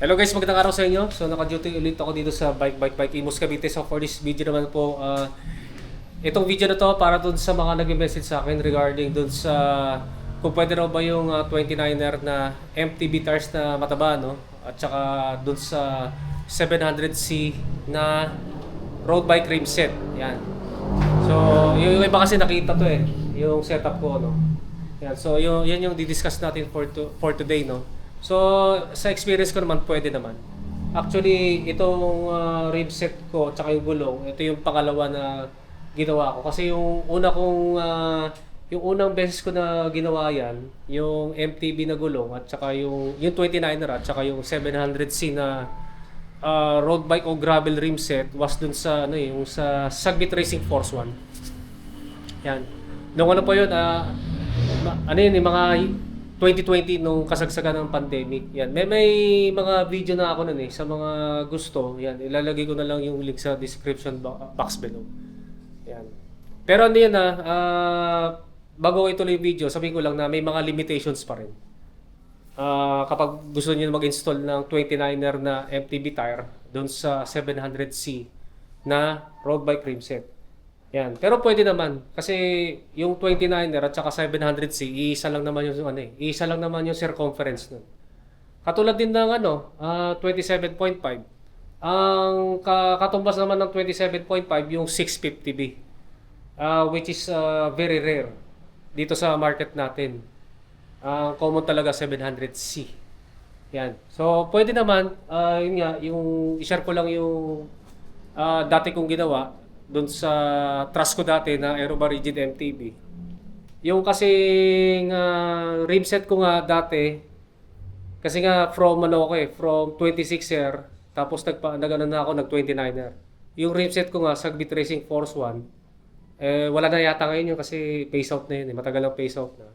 Hello guys, magandang araw sa inyo. So naka-duty ulit ako dito sa Bike Imus Cavite. So for this video naman po, itong video na to para dun sa mga nag-message sa akin regarding dun sa kung pwede raw ba yung 29er na MTB tires na mataba, no? At saka dun sa 700C na road bike rim set. Yan. So yung iba kasi nakita to yung setup ko, no? Yan. So yan yung di-discuss natin for today, no? So, sa experience ko naman, pwede naman. Actually, itong rim set ko, tsaka yung gulong, ito yung pangalawa na ginawa ko. Kasi yung yung unang beses ko na ginawa yan, yung MTB na gulong, at saka yung 29er, at saka yung 700C na road bike o gravel rim set, was dun sa, yung sa Sagbit Racing Force 1. Yan. Nung ano pa yun, yung mga 2020 nung kasagsagan ng pandemic. Yan. May mga video na ako nun sa mga gusto. Yan, ilalagay ko na lang yung link sa description box below. Yan. Pero ano yan bago ko ituloy yung video, sabihin ko lang na may mga limitations pa rin. Kapag gusto niyo mag-install ng 29er na MTB tire doon sa 700C na road bike rim set. Yan. Pero pwede naman kasi yung 29er at saka 700C, iisa lang naman yung iisa lang naman yung circumference nun. Katulad din ng 27.5. Ang katumbas naman ng 27.5 yung 650B. Which is very rare dito sa market natin. Common talaga 700C. Yan. So pwede naman yun nga, yung i-share ko lang yung dati kong ginawa doon sa trust ko dati na Aerobar Rigid MTB. Yung kasing rim set ko nga dati, kasi nga from from 26er, tapos nag-ano na ako, nag-29er. Yung rim set ko nga, Sagbit Racing Force 1, wala na yata ngayon yun kasi phase out na yun, matagal ang phase out na.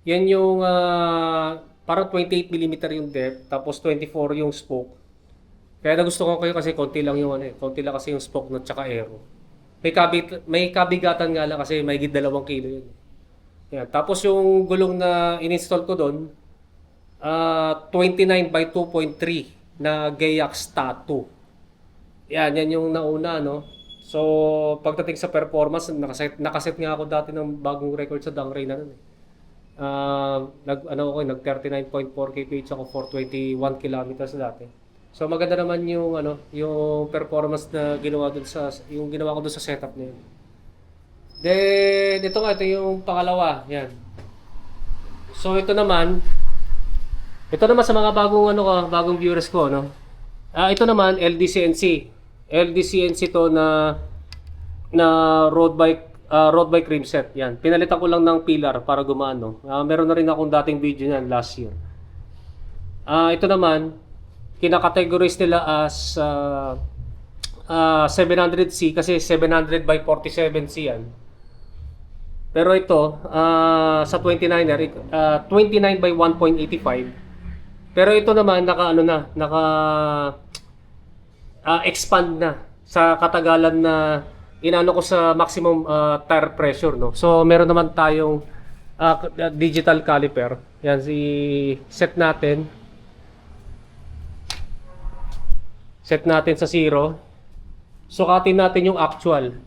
Yan yung parang 28mm yung depth, tapos 24 yung spoke. Kaya nagustuhan ko kayo kasi konti lang yung konti lang kasi yung spoke nut tsaka aero. May kabigatan nga lang kasi may 2 kilo yun. Yan. Tapos yung gulong na in-install ko doon, 29 by 2.3 na Gayax Tattoo. Yan yung nauna, no? So, pagdating sa performance, nakaset nga ako dati ng bagong record sa Dangray na nun. Nag 39.4 kph ako for 21 kilometers dati. So maganda naman yung yung performance na ginawa ko dun sa setup na yun. Then ito yung pangalawa, yan. So ito naman sa mga bagong viewers ko, no. Ito naman LDCNC. LDCNC to na road bike rim set, yan. Pinalitan ko lang ng pillar para gumano. Meron na rin akong dating video niyan last year. Ito naman kinakategorize nila as 700C kasi 700 by 47C yan. Pero ito, sa 29er, 29 by 1.85. Pero ito naman, expand na sa katagalan na inano ko sa maximum tire pressure, no? So, meron naman tayong digital caliper. Yan, set natin sa 0. Sukatin natin yung actual.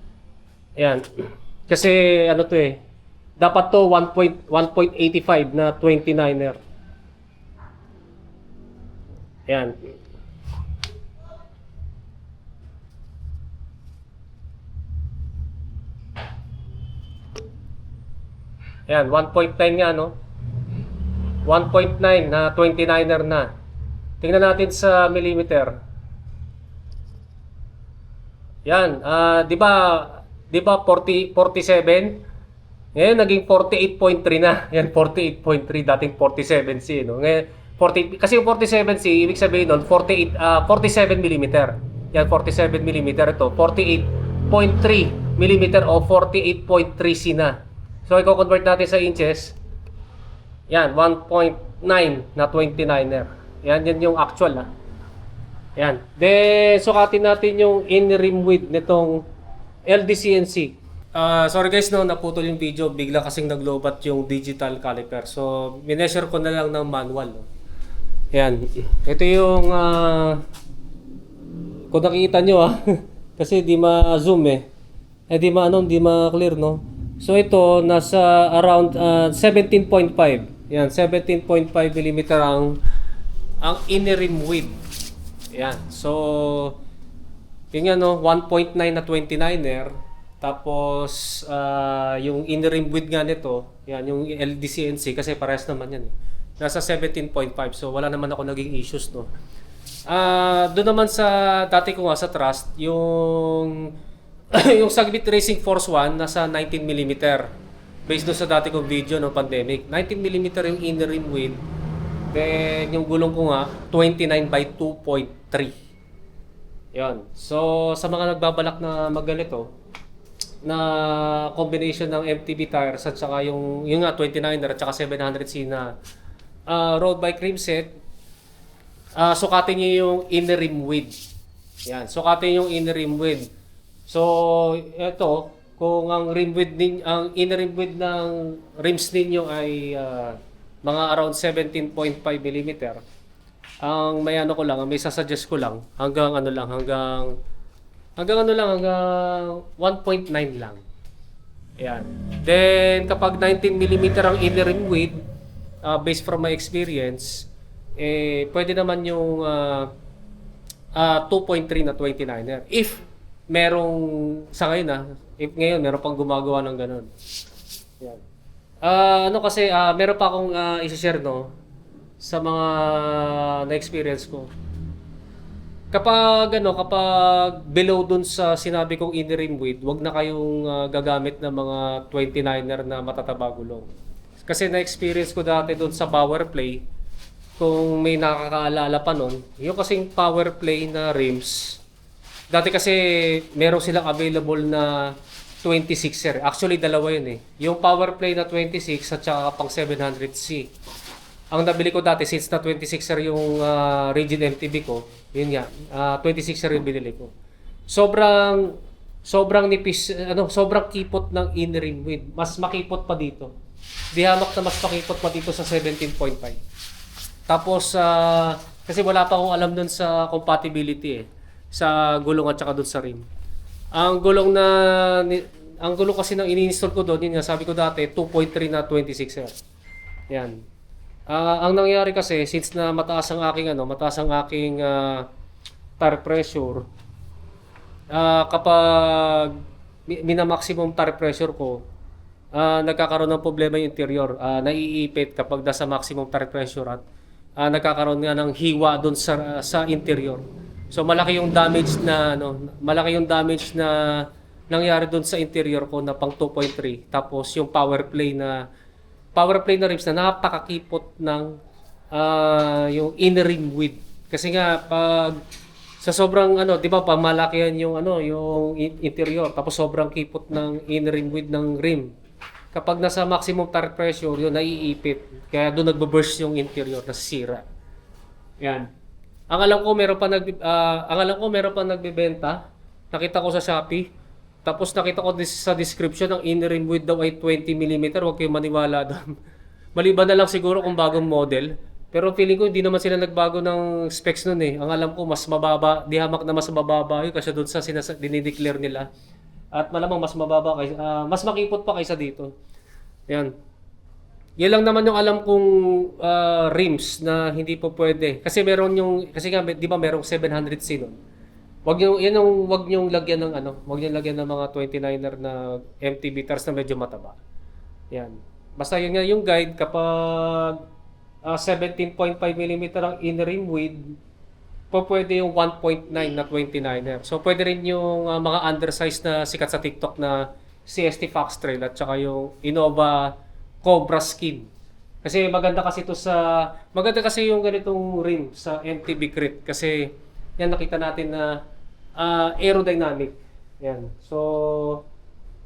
Ayan. Kasi dapat to 1.85 na 29er. Ayan. Ayan, 1.9 nga, no? 1.9 na 29er na. Tingnan natin sa millimeter. Yan, 'di ba 47? Ngayon naging 48.3 na. Yan 48.3 dating 47C, no. Ngayon 40 kasi yung 47C ibig sabihin noon 47 mm. Yan 47 mm ito, 48.3 mm o 48.3C na. So i-convert natin sa inches. Yan 1.9 na 29er. Yan yung actual . Yan. Then, sukatin natin yung in-rim width nitong LDCNC. Sorry guys, naputol yung video. Bigla kasing naglobat yung digital caliper. So, mineasure ko na lang ng manual. No? Yan. Ito yung kung nakikita nyo kasi di ma-zoom di ma-clear, no? So ito nasa around 17.5. Yan, 17.5 mm ang inner rim width. Yan. So yun nga, no, 1.9 na 29er. Tapos yung inner rim width nga nito, yan yung LDCNC kasi parehas naman yan. Nasa 17.5. So wala naman ako naging issues, no. Doon naman sa dati ko nga sa Trust, yung yung Sagbit Racing Force 1 nasa 19 mm. Based doon sa dati kong video no pandemic, 19 mm yung inner rim width. Then yung gulong ko nga 29 by 2.3. Yan. So sa mga nagbabalak na magganito na combination ng MTB tires at saka yung nga 29er at saka 700C na road bike rim set, sukatin niyo yung inner rim width. Yan, sukatin yung inner rim width. So, ito, kung ang inner rim width ng rims ninyo ay mga around 17.5 mm, ang may ano ko lang, ang may sasuggest ko lang, hanggang 1.9 lang. Ayan. Then, kapag 19 mm ang inner rim width, based from my experience, pwede naman yung 2.3 na 29er. If merong, sa ngayon if ngayon meron pang gumagawa ng ganun. Yan. Kasi, meron pa akong i-share, no, sa mga na-experience ko. Kapag below dun sa sinabi kong inner rim width, wag na kayong gagamit ng mga 29er na matataba gulong. Kasi na-experience ko dati dun sa power play, kung may nakakaalala pa nun, yung kasing power play na rims, dati kasi meron silang available na 26er. Actually, dalawa yun Yung power play na 26 at saka pang 700C. Ang nabili ko dati, since na 26er yung rigid MTB ko, yun nga, 26er yung binili ko. Sobrang nipis, sobrang kipot ng inner rim width. Mas makipot pa dito. Di hamak na mas makipot pa dito sa 17.5. Tapos, kasi wala pa akong alam dun sa compatibility sa gulong at saka dun sa rim. Ang gulong kasi nang ini-install ko doon, yun nga, sabi ko dati, 2.3 na 26er. Yan. Ang nangyari kasi, since na mataas ang aking tire pressure, kapag minamaximum tire pressure ko, nagkakaroon ng problema yung interior. Naiipit kapag nasa maximum tire pressure at nagkakaroon nga ng hiwa doon sa interior. So malaki yung damage na nangyari doon sa interior ko na pang 2.3. Tapos yung power play na rims na napakakipot ng yung inner rim width. Kasi nga pag sa sobrang di ba pamalakihan yung yung interior tapos sobrang kipot ng inner rim width ng rim. Kapag nasa maximum tire pressure, yun naiipit. Kaya doon nagbo-burst yung interior, nasisira. Yan. Ang alam ko meron pa nagbebenta. Nakita ko sa Shopee. Tapos nakita ko sa description ng inner rim width daw ay 20 mm. Huwag kayong maniwala doon. Maliban na lang siguro kung bagong model. Pero feeling ko hindi naman sila nagbago ng specs noon Ang alam ko mas mababa, di hamak na mas mababa yun kasi doon sa dinideclare nila. At malamang mas mababa mas makipot pa kaysa dito. Yan. Yan lang naman yung alam kong rims na hindi po pwede. Kasi kasi nga, di ba merong 700C nun? Wag niyo lagyan ng mga 29er na MTB tires na medyo mataba. Yan. Basta yun nga yung guide kapag 17.5 mm ang inner rim width, pwede yung 1.9 na 29er. So pwede rin yung mga undersized na sikat sa TikTok na CST Fox Trail at saka yung Innova Cobra Skin. Kasi maganda kasi yung ganitong rim sa MTB Crit kasi yan nakita natin na aerodynamic. Yan. So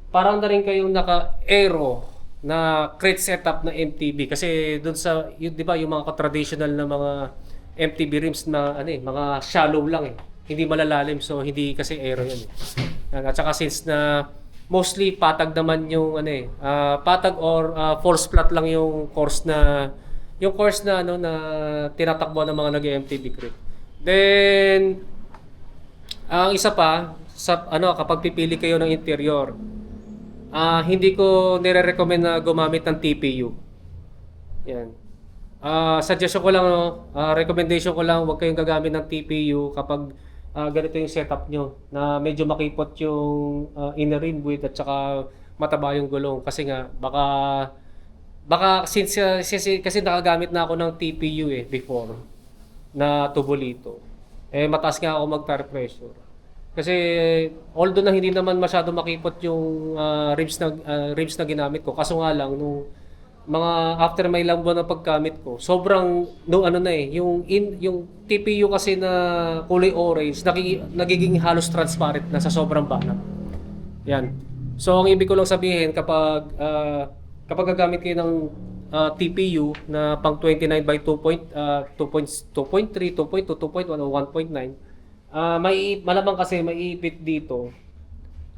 parang na rin kayong naka-aero na Crit setup na MTB kasi doon sa di ba yung mga traditional na mga MTB rims na mga shallow lang Hindi malalalim so hindi kasi aero yan At saka since na mostly patag naman yung patag or force flat lang yung course na yung course na ano na tinatakbo ng mga nag-MTB crew. Then ang isa pa sa ano kapag pipili kayo ng interior, hindi ko nire-recommend na gumamit ng TPU. Yan. Suggestion ko lang, no, recommendation ko lang, huwag kayong gagamit ng TPU kapag ganito yung setup nyo na medyo makipot yung inner rim width at saka mataba yung gulong kasi nga baka kasi nakagamit na ako ng TPU before na tubolito. Mataas nga ako mag-tire pressure. Kasi although na hindi naman masyado makipot yung rims na ginamit ko, kaso nga lang nung mga after may ilang buwan na paggamit ko, sobrang no ano na yung TPU kasi na kulay orange nagiging halos transparent na sa sobrang banat. Yan. So ang ibig ko lang sabihin kapag gagamit kayo ng TPU na pang 29 by 2.3, 2.2, 2.1 o 1.9, malamang kasi maiipit dito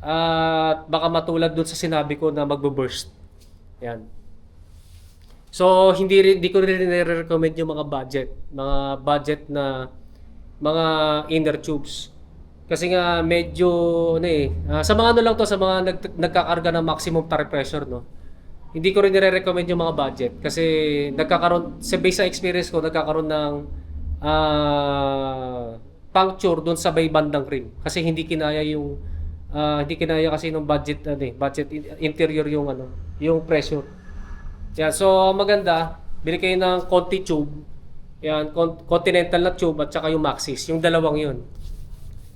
at baka matulad dun sa sinabi ko na magbo-burst. Yan. So hindi ko rin nire-recommend yung mga budget na mga inner tubes. Kasi nga medyo sa mga ano lang to, sa mga nagkakarga ng maximum tire pressure, no. Hindi ko rin nire-recommend yung mga budget kasi nagkakaroon sa base sa experience ko nagkakaroon ng puncture doon sa may bandang rim kasi hindi kinaya kasi ng budget interior yung pressure. Yan, so maganda, bili kayo ng Conti tube. Yan, Continental na tube at saka yung Maxxis, yung dalawang 'yun.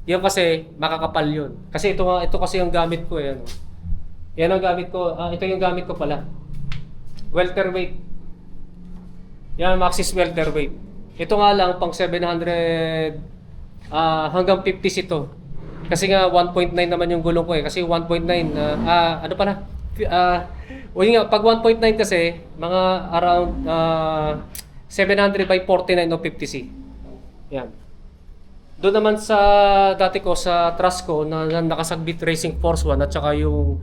Yan kasi makakapal 'yun. Kasi ito kasi yung gamit ko ano. Yan ang gamit ko. Ito yung gamit ko pala. Welterweight. Yan, Maxxis welterweight. Ito nga lang pang 700 hanggang 50s ito. Kasi nga 1.9 naman yung gulong ko kasi 1.9 ano pala? Nga pag 1.9 kasi mga around 700 by 49 o 50C. Yan. Doon naman sa dati ko sa Trasco na nakasagbit Racing Force 1 at saka yung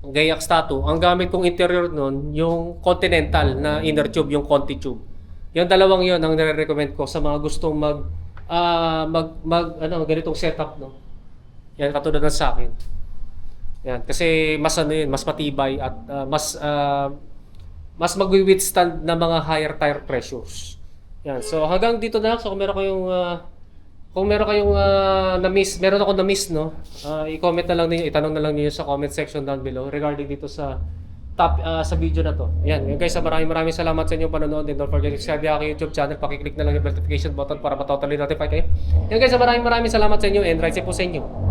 Gayak Stato, ang gamit kong interior noon yung Continental na inner tube, yung Conti tube. Yung dalawang 'yon ang nire-recommend ko sa mga gustong ganitong setup, no. Yan katulad ng sa akin. Yan kasi mas mas matibay at mas magwi-withstand ng mga higher tire pressures. Yan. So hanggang dito na lang. So kung meron kayong meron ako na-miss, no? I-comment na lang niyo, itanong na lang niyo sa comment section down below regarding dito sa sa video na to. Ayan, guys, maraming salamat sa inyong panonood and don't forget to subscribe sa aking YouTube channel. Paki-click na lang yung notification button para ma-totally notify kayo. Yan guys, maraming salamat sa inyo and right safe po sa inyo.